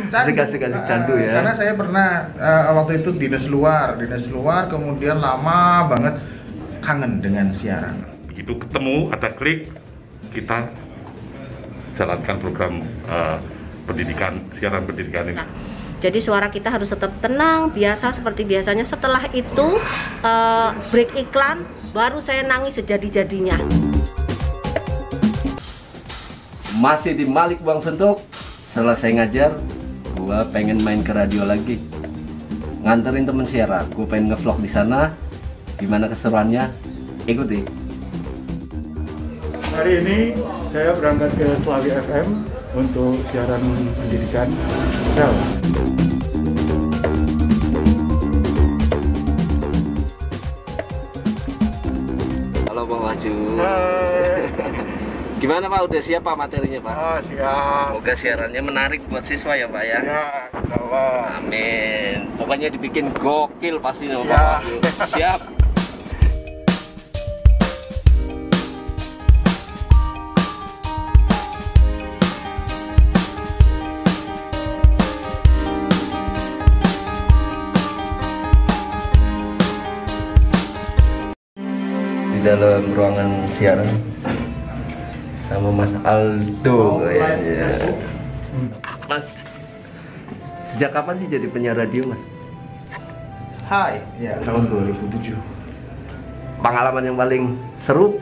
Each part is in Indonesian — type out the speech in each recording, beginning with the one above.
Asik candu ya. Karena saya pernah waktu itu dinas luar, kemudian lama banget kangen dengan siaran. Begitu ketemu, ada klik, kita jalankan program siaran pendidikan ini. Jadi suara kita harus tetap tenang, biasa seperti biasanya. Setelah itu break iklan, baru saya nangis sejadi-jadinya. Masih di Malik Bang Sentuk. Selesai ngajar, gua pengen main ke radio lagi. Nganterin temen siaran, gua pengen ngevlog di sana. Gimana keseruannya? Ikuti. Hari ini saya berangkat ke Slawi FM untuk siaran pendidikan sel. Halo Bang Wahyu. Gimana Pak? Udah siap Pak materinya Pak? Oh, siap. Semoga siarannya menarik buat siswa ya Pak ya. Ya, insyaallah. Amin. Pokoknya dibikin gokil pasti sama Ya. Pak Wahyu. Siap. Di dalam ruangan siaran sama Mas Aldo kayaknya. Mas, sejak kapan sih jadi penyiar radio Mas? Hai, ya tahun 2007. Pengalaman yang paling seru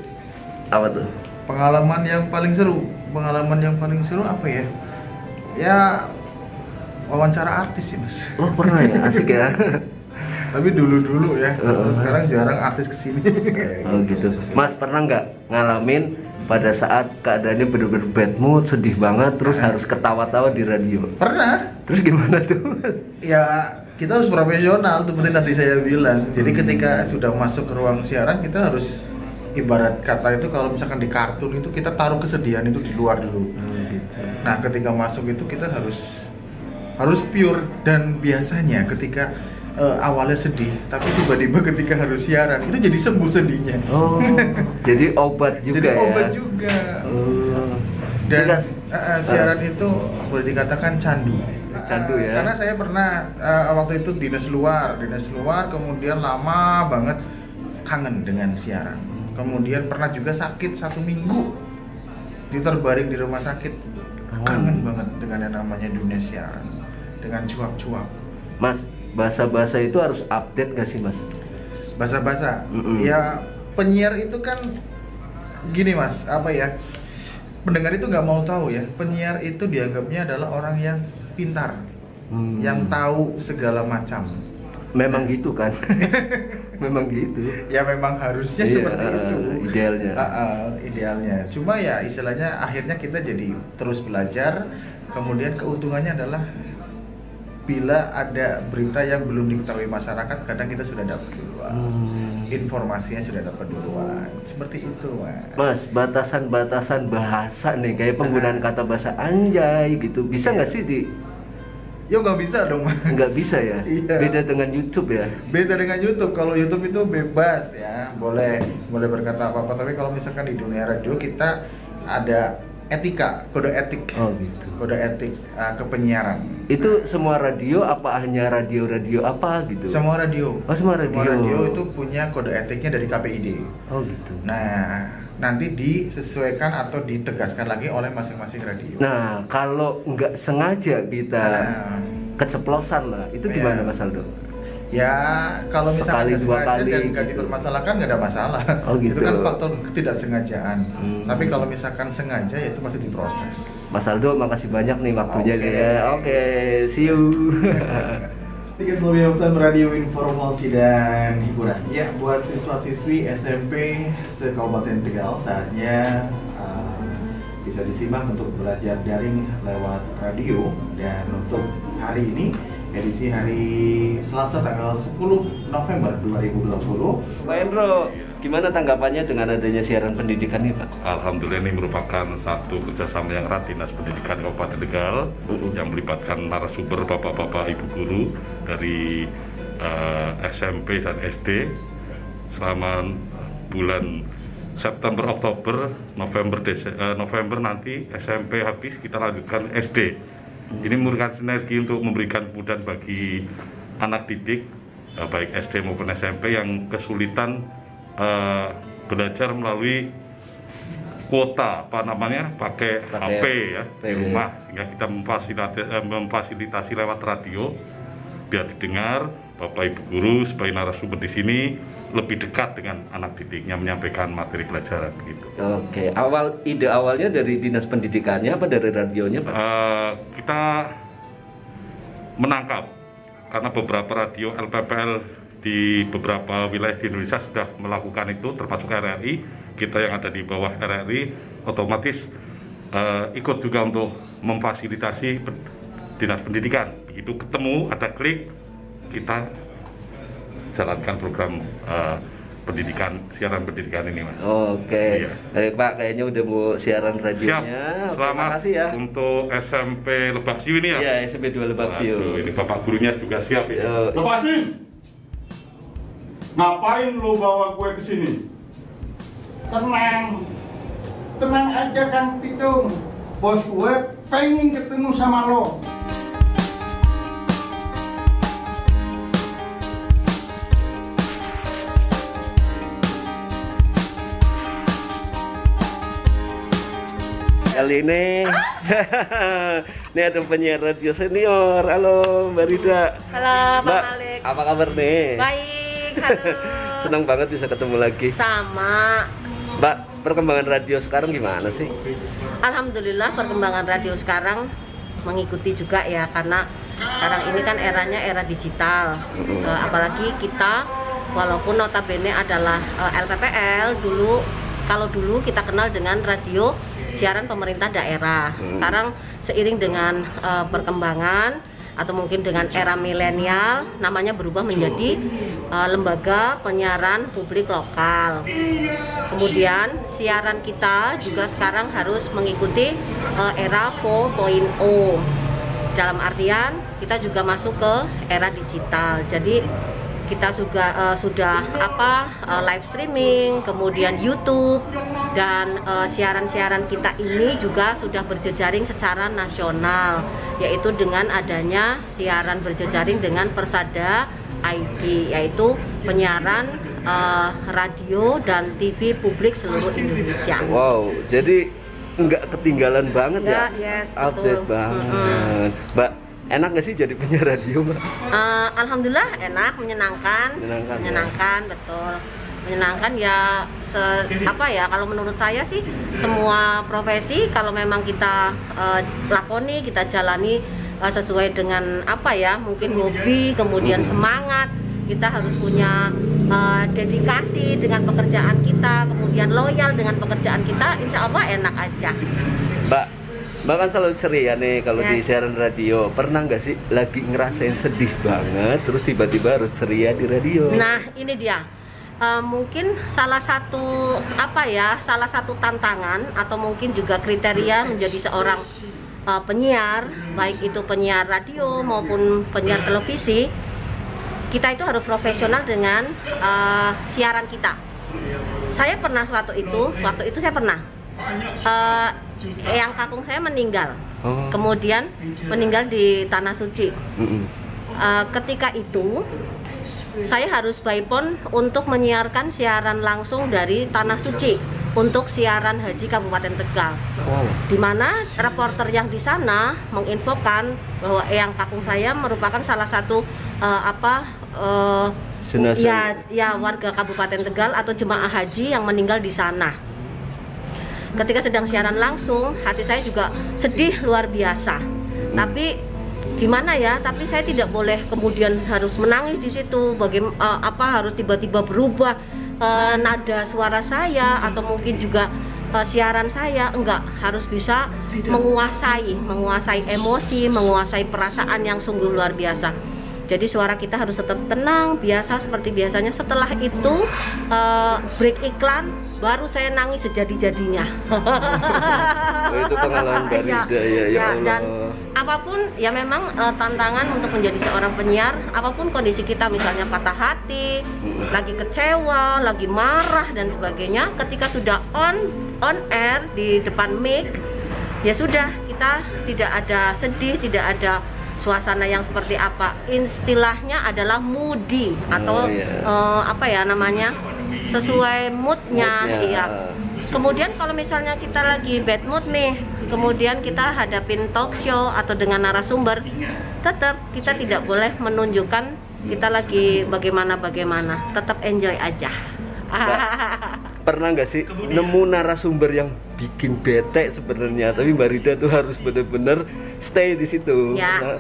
apa tuh? Pengalaman yang paling seru apa ya? Ya wawancara artis sih Mas. Oh pernah ya, asik ya. Tapi dulu ya, sekarang jarang artis kesini. Oh gitu. Mas pernah nggak ngalamin pada saat keadaannya bener-bener bad mood, sedih banget, terus harus ketawa-tawa di radio? Pernah. Terus gimana tuh? Ya kita harus profesional, seperti tadi saya bilang. Jadi ketika sudah masuk ke ruang siaran, kita harus ibarat kata itu kalau misalkan di kartun itu kita taruh kesedihan itu di luar dulu. Gitu. Nah ketika masuk itu kita harus pure, dan biasanya ketika awalnya sedih, tapi tiba-tiba ketika harus siaran itu jadi sembuh sedihnya. Oh, jadi obat juga jadi ya? obat juga. Dan siaran itu boleh dikatakan candu. Candu ya? Karena saya pernah waktu itu dinas luar, kemudian lama banget kangen dengan siaran. Kemudian pernah juga sakit 1 minggu, diterbaring di rumah sakit. Kangen banget dengan yang namanya dunia siaran, dengan cuap-cuap. Mas, bahasa-bahasa itu harus update gak sih Mas? Bahasa-bahasa? Ya penyiar itu kan gini Mas, apa ya, pendengar itu nggak mau tahu ya, penyiar itu dianggapnya adalah orang yang pintar, yang tahu segala macam. Memang gitu kan? Memang gitu. Ya memang harusnya seperti itu. Idealnya. Idealnya. Cuma ya istilahnya akhirnya kita jadi terus belajar. Kemudian keuntungannya adalah bila ada berita yang belum diketahui masyarakat, kadang kita sudah dapat duluan. Informasinya sudah dapat duluan. Seperti itu, Mas, batasan-batasan bahasa nih, kayak penggunaan kata bahasa anjay gitu, bisa nggak sih di? Ya nggak bisa dong Mas. Nggak bisa ya? Iya. Beda dengan YouTube ya? Beda dengan YouTube. Kalau YouTube itu bebas ya, boleh berkata apa-apa. Tapi kalau misalkan di dunia radio kita ada etika, kode etik. Oh gitu. Kode etik kepenyiaran. Itu semua radio apa hanya radio-radio apa gitu? Semua radio. Oh semua radio. Semua radio itu punya kode etiknya dari KPID. Oh gitu. Nah, nanti disesuaikan atau ditegaskan lagi oleh masing-masing radio. Nah, kalau nggak sengaja kita keceplosan lah, itu gimana Mas Aldo? Ya, kalau misalkan Sekali, dua kali dan nggak gitu. dipermasalahkan nggak ada masalah. Oh, gitu. Itu kan faktor ketidaksengajaan. Tapi kalau misalkan sengaja ya itu pasti diproses. Mas Aldo, makasih banyak nih waktunya ya. Oke, see you. Tiga Slawi FM, radio informasi dan hiburan. Ya, buat siswa-siswi SMP se-Kabupaten Tegal, saatnya bisa disimak untuk belajar daring lewat radio. Dan untuk hari ini, edisi hari Selasa tanggal 10 November 2020. Pak Endro, gimana tanggapannya dengan adanya siaran pendidikan ini Pak? Alhamdulillah ini merupakan satu kerjasama yang erat Dinas Pendidikan Kabupaten Tegal yang melibatkan narasumber bapak-bapak ibu guru dari SMP dan SD selama bulan September, Oktober, November nanti SMP habis, kita lanjutkan SD. Ini memberikan sinergi untuk memberikan kemudahan bagi anak didik baik SD maupun SMP yang kesulitan belajar melalui kuota pakai HP ya di rumah, sehingga kita memfasilitasi lewat radio biar didengar Bapak Ibu guru sebagai narasumber di sini lebih dekat dengan anak didiknya menyampaikan materi pelajaran gitu. Oke, ide awalnya dari dinas pendidikannya apa dari radionya, Pak? Kita menangkap karena beberapa radio LPPL di beberapa wilayah di Indonesia sudah melakukan itu, termasuk RRI. Kita yang ada di bawah RRI otomatis ikut juga untuk memfasilitasi dinas pendidikan. Begitu ketemu ada klik, kita jalankan program siaran pendidikan ini, Mas. Oke. Iya. Baik, Pak, kayaknya udah mau siaran radionya. Siap. Terima Selamat kasih ya. untuk SMP Lebak Siu ini ya. Iya, SMP 2 Lebak Siu. Waduh, ini Bapak gurunya juga siap ya. Lepasin! Ngapain lo bawa gue ke sini? Tenang aja Kang Pitung. Bos gue pengen ketemu sama lo. Kali ini ini ada penyiar radio senior. Halo Mbak Rida. Halo Pak Mbak, Malik. apa kabar nih? Baik, halo. Senang banget bisa ketemu lagi. Sama. Mbak, perkembangan radio sekarang gimana sih? Alhamdulillah perkembangan radio sekarang mengikuti juga ya, karena sekarang ini kan eranya era digital. Apalagi kita walaupun notabene adalah LPPL kalau dulu kita kenal dengan radio siaran pemerintah daerah. Sekarang seiring dengan perkembangan atau mungkin dengan era milenial, namanya berubah menjadi lembaga penyiaran publik lokal. Kemudian siaran kita juga sekarang harus mengikuti era 4.0. Dalam artian kita juga masuk ke era digital. Jadi kita sudah live streaming, kemudian YouTube, dan siaran-siaran kita ini juga sudah berjejaring secara nasional, yaitu dengan adanya siaran berjejaring dengan Persada ID, yaitu penyiaran radio dan TV publik seluruh Indonesia. Wow, jadi nggak ketinggalan banget ya? Yes, update betul. banget. Mbak, enak nggak sih jadi penyiar radio, Mbak? Alhamdulillah enak, menyenangkan, betul, menyenangkan ya. Kalau menurut saya sih semua profesi kalau memang kita lakoni, kita jalani sesuai dengan mungkin hobi, kemudian semangat, kita harus punya dedikasi dengan pekerjaan kita, kemudian loyal dengan pekerjaan kita, insya Allah enak aja. Mbak kan selalu ceria nih kalau di siaran radio. Pernah nggak sih lagi ngerasain sedih banget terus tiba-tiba harus ceria di radio? Nah ini dia, mungkin salah satu tantangan atau mungkin juga kriteria menjadi seorang penyiar, baik itu penyiar radio maupun penyiar televisi, kita itu harus profesional dengan siaran kita. Saya pernah waktu itu saya pernah yang kakung saya meninggal, kemudian meninggal di Tanah Suci. Ketika itu saya harus by phone untuk menyiarkan siaran langsung dari Tanah Suci untuk siaran haji Kabupaten Tegal. Dimana reporter yang di sana menginfokan bahwa yang kakung saya merupakan salah satu warga Kabupaten Tegal atau jemaah haji yang meninggal di sana. Ketika sedang siaran langsung, hati saya juga sedih luar biasa. Tapi gimana ya? Tapi saya tidak boleh kemudian harus menangis di situ. Harus tiba-tiba berubah nada suara saya atau mungkin juga siaran saya. Enggak, harus bisa menguasai emosi, menguasai perasaan yang sungguh luar biasa. Jadi suara kita harus tetap tenang, biasa seperti biasanya. Setelah itu break iklan, baru saya nangis sejadi-jadinya. Itu pengalaman Barida ya Allah. Dan apapun ya memang tantangan untuk menjadi seorang penyiar, apapun kondisi kita, misalnya patah hati, lagi kecewa, lagi marah dan sebagainya, ketika sudah on air di depan mic, ya sudah kita tidak ada sedih, tidak ada suasana yang seperti apa. Istilahnya adalah moody atau apa ya namanya, sesuai moodnya. Iya. Kemudian kalau misalnya kita lagi bad mood nih, kemudian kita hadapin talk show atau dengan narasumber, tetap kita tidak boleh menunjukkan kita lagi bagaimana, tetap enjoy aja. Pernah nggak sih nemu narasumber yang bikin bete sebenarnya, tapi Mbak Rida tuh harus bener-bener stay di situ? Ya,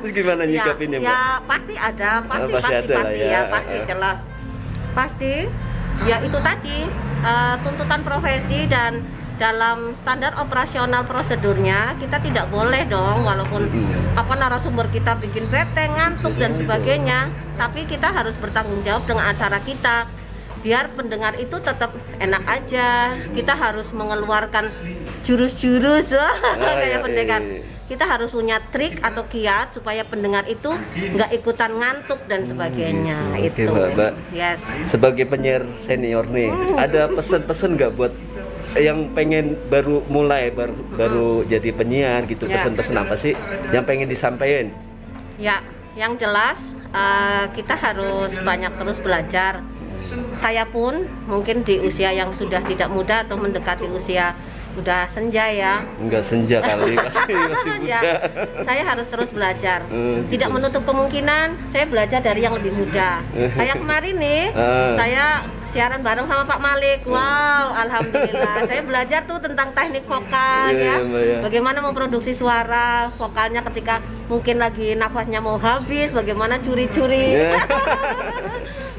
terus gimana nyikapinnya, Mbak? Ya pasti ada, pasti jelas, pasti. Ya itu tadi tuntutan profesi, dan dalam standar operasional prosedurnya kita tidak boleh dong, walaupun apa narasumber kita bikin bete, ngantuk dan sebagainya, tapi kita harus bertanggung jawab dengan acara kita biar pendengar itu tetap enak aja. Kita harus mengeluarkan jurus-jurus kayak pendengar. Kita harus punya trik atau kiat supaya pendengar itu nggak ikutan ngantuk dan sebagainya. Oke, itu. Mbak. Yes. Sebagai penyiar senior nih, ada pesan-pesan nggak buat yang pengen baru mulai, baru jadi penyiar gitu? Pesan-pesan apa sih yang pengen disampaikan? Ya, yang jelas kita harus banyak terus belajar. Saya pun mungkin di usia yang sudah tidak muda atau mendekati usia udah senja ya. Enggak senja kali, masih muda. Ya, saya harus terus belajar. Tidak menutup kemungkinan saya belajar dari yang lebih muda. Kayak kemarin nih, saya siaran bareng sama Pak Malik. Wow, alhamdulillah. Saya belajar tuh tentang teknik vokal ya. Bagaimana memproduksi suara vokalnya ketika mungkin lagi nafasnya mau habis, bagaimana curi-curi.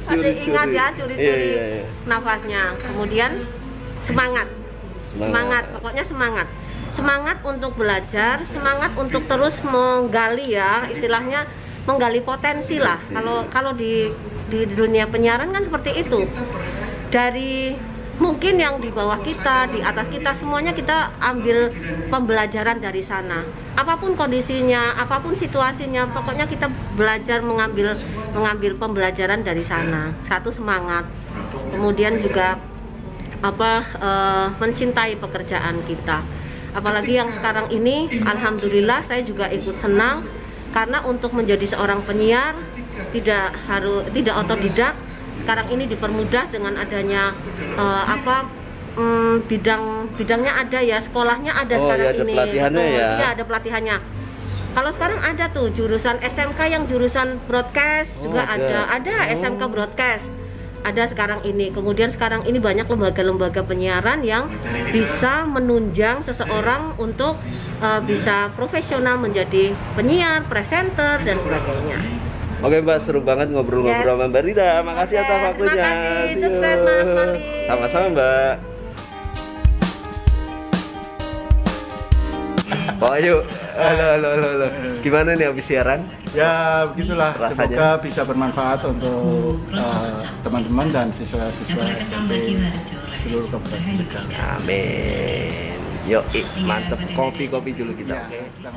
Masih ingat ya, curi-curi nafasnya. Kemudian semangat, pokoknya semangat untuk belajar, semangat untuk terus menggali ya, istilahnya menggali potensi lah. Kalau di dunia penyiaran kan seperti itu. Dari mungkin yang di bawah kita, di atas kita, semuanya kita ambil pembelajaran dari sana. Apapun kondisinya, apapun situasinya, pokoknya kita belajar mengambil pembelajaran dari sana. Satu, semangat. Kemudian juga mencintai pekerjaan kita. Apalagi yang sekarang ini, alhamdulillah saya juga ikut senang karena untuk menjadi seorang penyiar tidak otodidak. Sekarang ini dipermudah dengan adanya bidangnya ada ya, sekolahnya ada sekarang ada ini. Pelatihannya ya. Iya, ada pelatihannya. Kalau sekarang ada tuh jurusan SMK yang jurusan broadcast juga ada SMK broadcast. Ada sekarang ini. Kemudian sekarang ini banyak lembaga-lembaga penyiaran yang bisa menunjang seseorang untuk bisa profesional menjadi penyiar, presenter dan sebagainya. Oke Mbak, seru banget ngobrol-ngobrol sama Mbak Rida. Makasih atas waktunya. Terima kasih, sukses Mas Malik. Sama-sama Mbak. Oh yuk, halo. Gimana nih habis siaran? Ya begitulah, rasanya. Semoga bisa bermanfaat untuk teman-teman dan siswa-siswa SMP seluruh Kabupaten Tegal. Amin. Yuk, mantep. Kopi dulu kita. Ya,